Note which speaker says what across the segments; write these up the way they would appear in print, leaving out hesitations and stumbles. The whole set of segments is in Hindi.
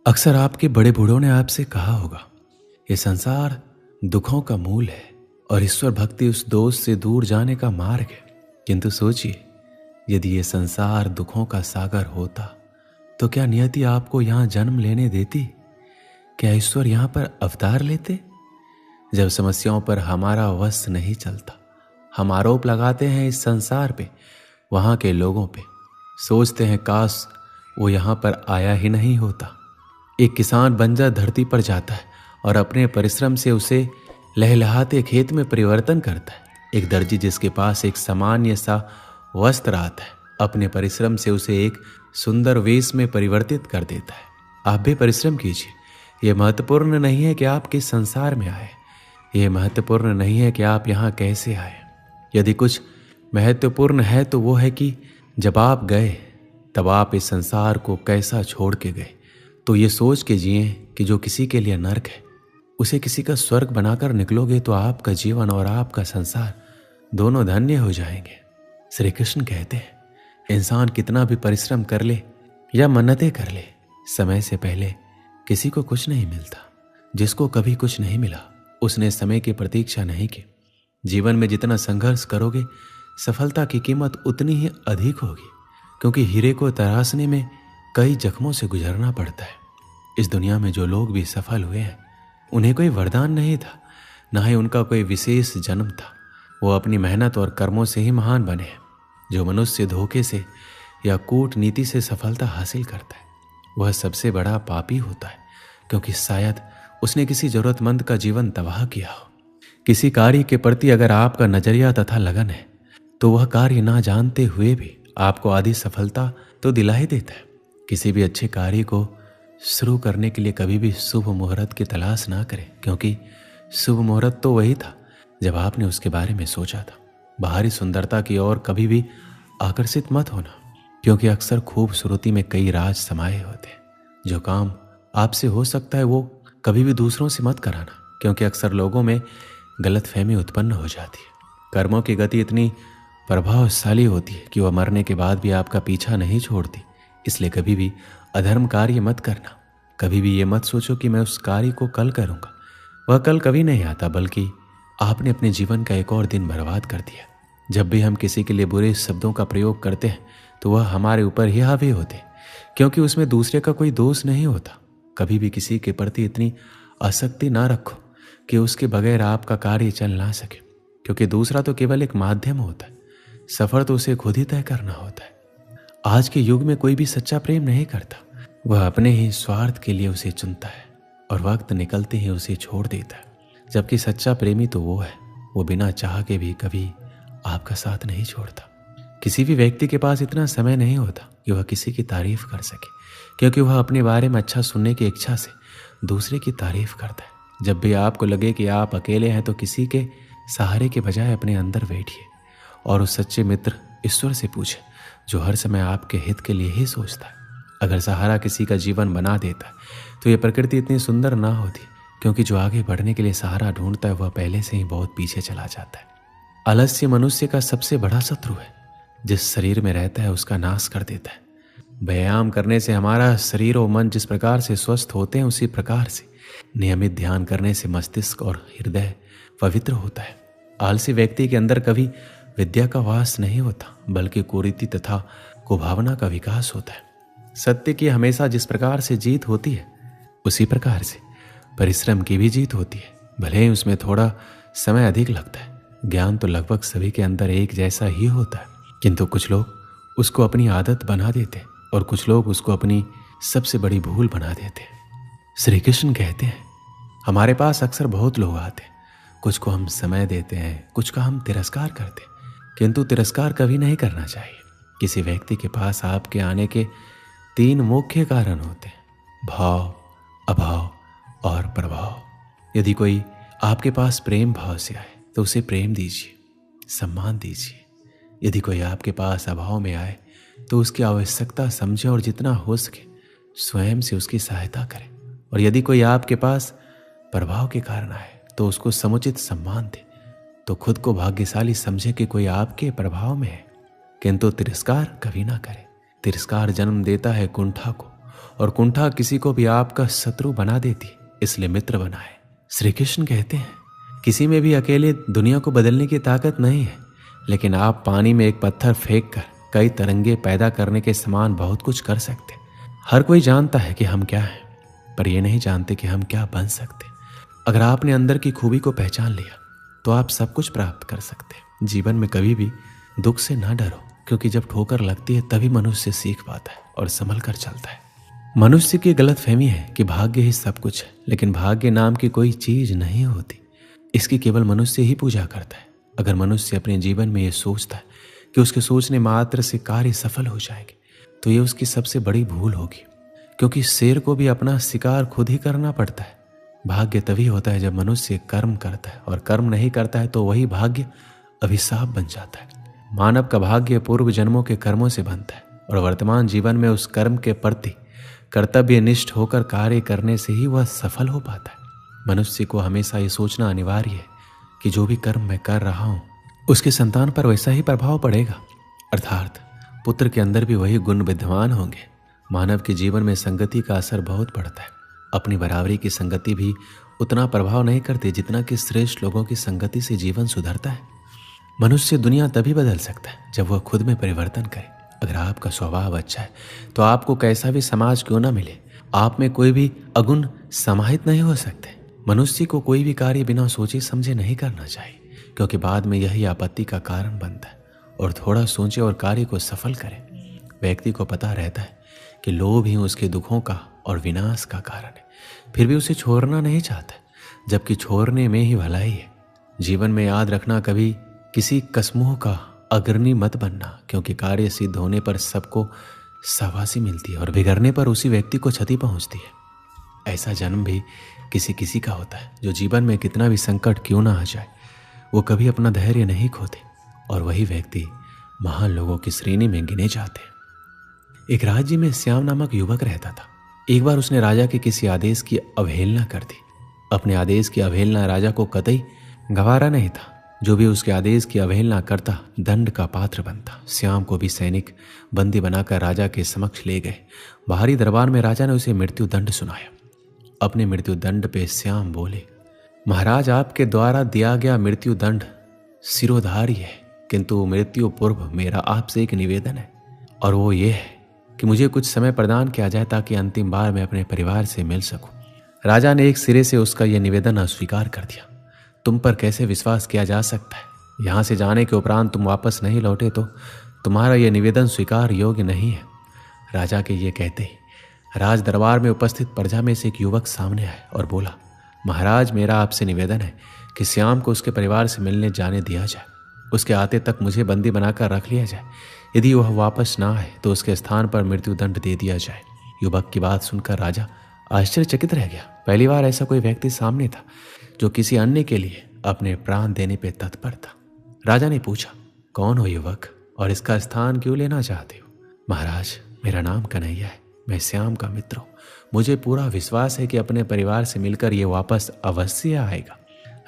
Speaker 1: अक्सर आपके बड़े बूढ़ों ने आपसे कहा होगा, ये संसार दुखों का मूल है और ईश्वर भक्ति उस दोष से दूर जाने का मार्ग है। किंतु सोचिए, यदि ये संसार दुखों का सागर होता तो क्या नियति आपको यहाँ जन्म लेने देती? क्या ईश्वर यहाँ पर अवतार लेते? जब समस्याओं पर हमारा वश नहीं चलता, हम आरोप लगाते हैं इस संसार पे, वहाँ के लोगों पे, सोचते हैं काश वो यहाँ पर आया ही नहीं होता। एक किसान बंजर धरती पर जाता है और अपने परिश्रम से उसे लहलहाते खेत में परिवर्तन करता है। एक दर्जी जिसके पास एक सामान्य सा वस्त्र आता है, अपने परिश्रम से उसे एक सुंदर वेश में परिवर्तित कर देता है। आप भी परिश्रम कीजिए। यह महत्वपूर्ण नहीं है कि आप किस संसार में आए, यह महत्वपूर्ण नहीं है कि आप यहाँ कैसे आए। यदि कुछ महत्वपूर्ण है तो वो है कि जब आप गए तब आप इस संसार को कैसा छोड़ के गए। तो ये सोच के जिए कि जो किसी के लिए नर्क है उसे किसी का स्वर्ग बनाकर निकलोगे तो आपका जीवन और आपका संसार दोनों धन्य हो जाएंगे। श्री कृष्ण कहते हैं, इंसान कितना भी परिश्रम कर ले या मन्नतें कर ले, समय से पहले किसी को कुछ नहीं मिलता। जिसको कभी कुछ नहीं मिला उसने समय की प्रतीक्षा नहीं की। जीवन में जितना संघर्ष करोगे सफलता की कीमत उतनी ही अधिक होगी, क्योंकि हीरे को तराशने में कई जख्मों से गुजरना पड़ता है। इस दुनिया में जो लोग भी सफल हुए हैं उन्हें कोई वरदान नहीं था, ना ही उनका कोई विशेष जन्म था। वो अपनी मेहनत और कर्मों से ही महान बने हैं। जो मनुष्य धोखे से या कूटनीति से सफलता हासिल करता है वह सबसे बड़ा पापी होता है, क्योंकि शायद उसने किसी जरूरतमंद का जीवन तबाह किया हो। किसी कार्य के प्रति अगर आपका नजरिया तथा लगन है तो वह कार्य ना जानते हुए भी आपको आधी सफलता तो दिला ही देता है। किसी भी अच्छे कार्य को शुरू करने के लिए कभी भी शुभ मुहूर्त की तलाश ना करें, क्योंकि शुभ मुहूर्त तो वही था जब आपने उसके बारे में सोचा था। बाहरी सुंदरता की ओर कभी भी आकर्षित मत होना, क्योंकि अक्सर खूबसूरती में कई राज समाये होते हैं। जो काम आपसे हो सकता है वो कभी भी दूसरों से मत कराना, क्योंकि अक्सर लोगों में गलतफहमी उत्पन्न हो जाती है। कर्मों की गति इतनी प्रभावशाली होती है कि वह मरने के बाद भी आपका पीछा नहीं छोड़ती। इसलिए कभी भी अधर्म कार्य मत करना। कभी भी ये मत सोचो कि मैं उस कार्य को कल करूंगा। वह कल कभी नहीं आता, बल्कि आपने अपने जीवन का एक और दिन बर्बाद कर दिया। जब भी हम किसी के लिए बुरे शब्दों का प्रयोग करते हैं तो वह हमारे ऊपर ही हावी होते हैं, क्योंकि उसमें दूसरे का कोई दोष नहीं होता। कभी भी किसी के प्रति इतनी आसक्ति ना रखो कि उसके बगैर आपका कार्य चल ना सके, क्योंकि दूसरा तो केवल एक माध्यम होता है, सफर तो उसे खुद ही तय करना होता है। आज के युग में कोई भी सच्चा प्रेम नहीं करता, वह अपने ही स्वार्थ के लिए उसे चुनता है और वक्त निकलते ही उसे छोड़ देता है। जबकि सच्चा प्रेमी तो वो है, वो बिना चाह के भी कभी आपका साथ नहीं छोड़ता। किसी भी व्यक्ति के पास इतना समय नहीं होता कि वह किसी की तारीफ कर सके, क्योंकि वह अपने बारे में अच्छा सुनने की इच्छा से दूसरे की तारीफ करता है। जब भी आपको लगे कि आप अकेले हैं तो किसी के सहारे के बजाय अपने अंदर बैठिए और उस सच्चे मित्र ईश्वर से पूछे, जो हर समय आपके हित के लिए ही सोचता है। अगर सहारा किसी का जीवन बना देता है तो ये प्रकृति इतनी सुंदर ना होती, क्योंकि जो आगे बढ़ने के लिए सहारा ढूंढता है वह पहले से ही बहुत पीछे चला जाता है। आलस्य मनुष्य का सबसे बड़ा शत्रु है। जिस शरीर में रहता है उसका नाश कर देता है। व्यायाम करने से हमारा शरीर और मन जिस प्रकार से स्वस्थ होते हैं, उसी प्रकार से नियमित ध्यान करने से मस्तिष्क और हृदय पवित्र होता है। आलसी व्यक्ति के अंदर कभी विद्या का वास नहीं होता, बल्कि कुरीति तथा कुभावना का विकास होता है। सत्य की हमेशा जिस प्रकार से जीत होती है, उसी प्रकार से परिश्रम की भी जीत होती है, भले ही उसमें थोड़ा समय अधिक लगता है। ज्ञान तो लगभग सभी के अंदर एक जैसा ही होता है, किंतु कुछ लोग उसको अपनी आदत बना देते और कुछ लोग उसको अपनी सबसे बड़ी भूल बना देते। श्री कृष्ण कहते हैं, हमारे पास अक्सर बहुत लोग आते हैं, कुछ को हम समय देते हैं, कुछ का हम तिरस्कार करते हैं, किंतु तिरस्कार कभी नहीं करना चाहिए। किसी व्यक्ति के पास आपके आने के 3 मुख्य कारण होते हैं, भाव, अभाव और प्रभाव। यदि कोई आपके पास प्रेम भाव से आए तो उसे प्रेम दीजिए, सम्मान दीजिए। यदि कोई आपके पास अभाव में आए तो उसकी आवश्यकता समझे और जितना हो सके स्वयं से उसकी सहायता करें। और यदि कोई आपके पास प्रभाव के कारण आए तो उसको समुचित सम्मान दे। तो खुद को भाग्यशाली समझे कि कोई आपके प्रभाव में है, किंतु तिरस्कार कभी ना करे। तिरस्कार जन्म देता है कुंठा को और कुंठा किसी को भी आपका शत्रु बना देती, इसलिए मित्र बनाए। श्री कृष्ण कहते हैं किसी में भी अकेले दुनिया को बदलने की ताकत नहीं है, लेकिन आप पानी में एक पत्थर फेंक कर कई तरंगे पैदा करने के समान बहुत कुछ कर सकते। हर कोई जानता है कि हम क्या हैं, पर यह नहीं जानते कि हम क्या बन सकते। अगर आपने अंदर की खूबी को पहचान लिया तो आप सब कुछ प्राप्त कर सकते। जीवन में कभी भी दुख से ना डरो, क्योंकि जब ठोकर लगती है तभी मनुष्य सीख पाता है और संभल कर चलता है। मनुष्य की गलतफहमी है कि भाग्य ही सब कुछ है, लेकिन भाग्य नाम की कोई चीज नहीं होती। इसकी केवल मनुष्य ही पूजा करता है। अगर मनुष्य अपने जीवन में ये सोचता है कि उसके सोचने मात्र से कार्य सफल हो जाएंगे, तो ये उसकी सबसे बड़ी भूल होगी, क्योंकि शेर को भी अपना शिकार खुद ही करना पड़ता है। भाग्य तभी होता है जब मनुष्य कर्म करता है, और कर्म नहीं करता है तो वही भाग्य अभिशाप बन जाता है। मानव का भाग्य पूर्व जन्मों के कर्मों से बनता है, और वर्तमान जीवन में उस कर्म के प्रति कर्तव्यनिष्ठ होकर कार्य करने से ही वह सफल हो पाता है। मनुष्य को हमेशा ये सोचना अनिवार्य है कि जो भी कर्म मैं कर रहा हूँ उसके संतान पर वैसा ही प्रभाव पड़ेगा, अर्थात पुत्र के अंदर भी वही गुण विद्यमान होंगे। मानव के जीवन में संगति का असर बहुत पड़ता है। अपनी बराबरी की संगति भी उतना प्रभाव नहीं करती जितना कि श्रेष्ठ लोगों की संगति से जीवन सुधरता है। मनुष्य दुनिया तभी बदल सकता है जब वह खुद में परिवर्तन करे। अगर आपका स्वभाव अच्छा है तो आपको कैसा भी समाज क्यों ना मिले, आप में कोई भी अगुण समाहित नहीं हो सकते। मनुष्य को कोई भी कार्य बिना सोचे समझे नहीं करना चाहिए, क्योंकि बाद में यही आपत्ति का कारण बनता है। और थोड़ा सोचे और कार्य को सफल करे। व्यक्ति को पता रहता है कि लोभ ही उसके दुखों का और विनाश का कारण है, फिर भी उसे छोड़ना नहीं चाहता, जबकि छोड़ने में ही भलाई है। जीवन में याद रखना, कभी किसी कसमों का अग्रणी मत बनना, क्योंकि कार्य सिद्ध होने पर सबको शाबाशी मिलती है और बिगड़ने पर उसी व्यक्ति को क्षति पहुंचती है। ऐसा जन्म भी किसी किसी का होता है जो जीवन में कितना भी संकट क्यों ना आ जाए वो कभी अपना धैर्य नहीं खोते, और वही व्यक्ति महान लोगों की श्रेणी में गिने जाते हैं। एक राज्य में श्याम नामक युवक रहता था। एक बार उसने राजा के किसी आदेश की अवहेलना कर दी। अपने आदेश की अवहेलना राजा को कतई गवारा नहीं था। जो भी उसके आदेश की अवहेलना करता दंड का पात्र बनता। श्याम को भी सैनिक बंदी बनाकर राजा के समक्ष ले गए। बाहरी दरबार में राजा ने उसे मृत्यु दंड सुनाया। अपने मृत्यु दंड पे श्याम बोले, महाराज, आपके द्वारा दिया गया मृत्यु दंड सिरोधारी है, किंतु मृत्यु पूर्व मेरा आपसे एक निवेदन है, और वो ये है कि मुझे कुछ समय प्रदान किया जाए ताकि अंतिम बार मैं अपने परिवार से मिल सकूं। राजा ने एक सिरे से उसका यह निवेदन अस्वीकार कर दिया। तुम पर कैसे विश्वास किया जा सकता है? यहाँ से जाने के उपरांत तुम वापस नहीं लौटे तो तुम्हारा यह निवेदन स्वीकार योग्य नहीं है। राजा के ये कहते ही राज दरबार में उपस्थित प्रजा में से एक युवक सामने आया और बोला, महाराज, मेरा आपसे निवेदन है कि श्याम को उसके परिवार से मिलने जाने दिया जाए। उसके आते तक मुझे बंदी बनाकर रख लिया जाए। यदि वह वापस ना आए तो उसके स्थान पर मृत्युदंड दे दिया जाए। युवक की बात सुनकर राजा आश्चर्यचकित रह गया। पहली बार ऐसा कोई व्यक्ति सामने था जो किसी अन्य के लिए अपने प्राण देने पे तत्पर था। राजा ने पूछा, कौन हो युवक, और इसका स्थान क्यों लेना चाहते हो? महाराज, मेरा नाम कन्हैया है, मैं श्याम का मित्र हूँ। मुझे पूरा विश्वास है कि अपने परिवार से मिलकर ये वापस अवश्य आएगा।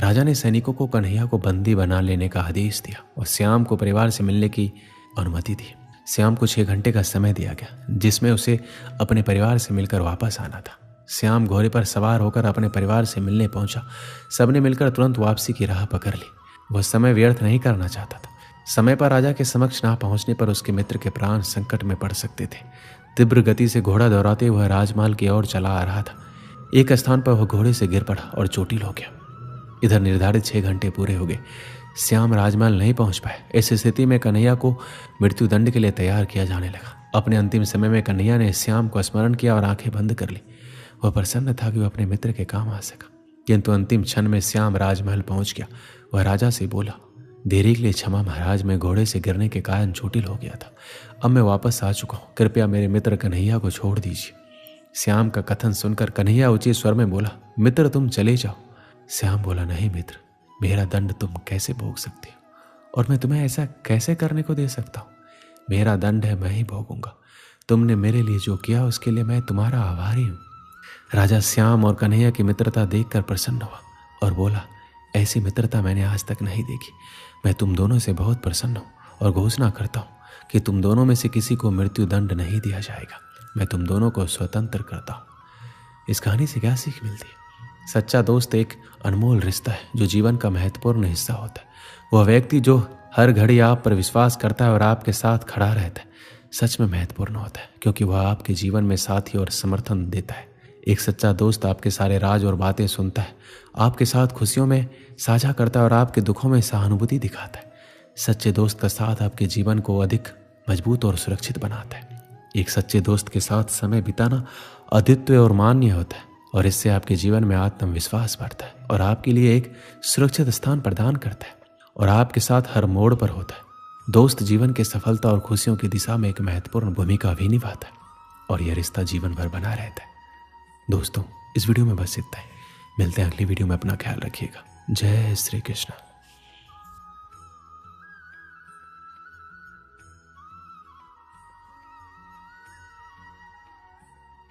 Speaker 1: राजा ने सैनिकों को कन्हैया को बंदी बना लेने का आदेश दिया और श्याम को परिवार से मिलने की अनुमति दी। श्याम को 6 घंटे का समय दिया गया, जिसमें उसे अपने परिवार से मिलकर वापस आना था। श्याम घोड़े पर सवार होकर अपने परिवार से मिलने पहुंचा। सबने मिलकर तुरंत वापसी की राह पकड़ ली। वह समय व्यर्थ नहीं करना चाहता था। समय पर राजा के समक्ष ना पहुंचने पर उसके मित्र के प्राण संकट में पड़ सकते थे। तीव्र गति से घोड़ा दौड़ाते हुए राजमहल की ओर चला आ रहा था। एक स्थान पर वह घोड़े से गिर पड़ा और चोटिल हो गया। इधर निर्धारित 6 घंटे पूरे हो गए। श्याम राजमहल नहीं पहुंच पाए। इस स्थिति में कन्हैया को मृत्युदंड के लिए तैयार किया जाने लगा। अपने अंतिम समय में कन्हैया ने श्याम को स्मरण किया और आंखें बंद कर ली। वह प्रसन्न था कि वह अपने मित्र के काम आ सका, किंतु अंतिम क्षण में श्याम राजमहल पहुंच गया। वह राजा से बोला, देरी के लिए क्षमा महाराज, मैं घोड़े से गिरने के कारण चोटिल हो गया था। अब मैं वापस आ चुका हूँ, कृपया मेरे मित्र कन्हैया को छोड़ दीजिए। श्याम का कथन सुनकर कन्हैया ऊंचे स्वर में बोला, मित्र तुम चले जाओ। श्याम बोला, नहीं मित्र, मेरा दंड तुम कैसे भोग सकते हो, और मैं तुम्हें ऐसा कैसे करने को दे सकता हूँ? मेरा दंड है, मैं ही भोगूंगा। तुमने मेरे लिए जो किया उसके लिए मैं तुम्हारा आभारी हूँ। राजा श्याम और कन्हैया की मित्रता देखकर प्रसन्न हुआ और बोला, ऐसी मित्रता मैंने आज तक नहीं देखी। मैं तुम दोनों से बहुत प्रसन्न हूँ और घोषणा करता हूँ कि तुम दोनों में से किसी को मृत्यु दंड नहीं दिया जाएगा। मैं तुम दोनों को स्वतंत्र करता हूँ। इस कहानी से क्या सीख मिलती है? सच्चा दोस्त एक अनमोल रिश्ता है जो जीवन का महत्वपूर्ण हिस्सा होता है। वह व्यक्ति जो हर घड़ी आप पर विश्वास करता है और आपके साथ खड़ा रहता है सच में महत्वपूर्ण होता है, क्योंकि वह आपके जीवन में साथी और समर्थन देता है। एक सच्चा दोस्त आपके सारे राज और बातें सुनता है, आपके साथ खुशियों में साझा करता है और आपके दुखों में सहानुभूति दिखाता है। सच्चे दोस्त का साथ आपके जीवन को अधिक मजबूत और सुरक्षित बनाता है। एक सच्चे दोस्त के साथ समय बिताना अद्वितीय और मान्य होता है और इससे आपके जीवन में आत्मविश्वास बढ़ता है और आपके लिए एक सुरक्षित स्थान प्रदान करता है और आपके साथ हर मोड़ पर होता है। दोस्त जीवन के सफलता और खुशियों की दिशा में एक महत्वपूर्ण भूमिका भी निभाता है और यह रिश्ता जीवन भर बना रहता है। दोस्तों, इस वीडियो में बस इतना ही। मिलते हैं अगली वीडियो में। अपना ख्याल रखिएगा। जय श्री कृष्ण।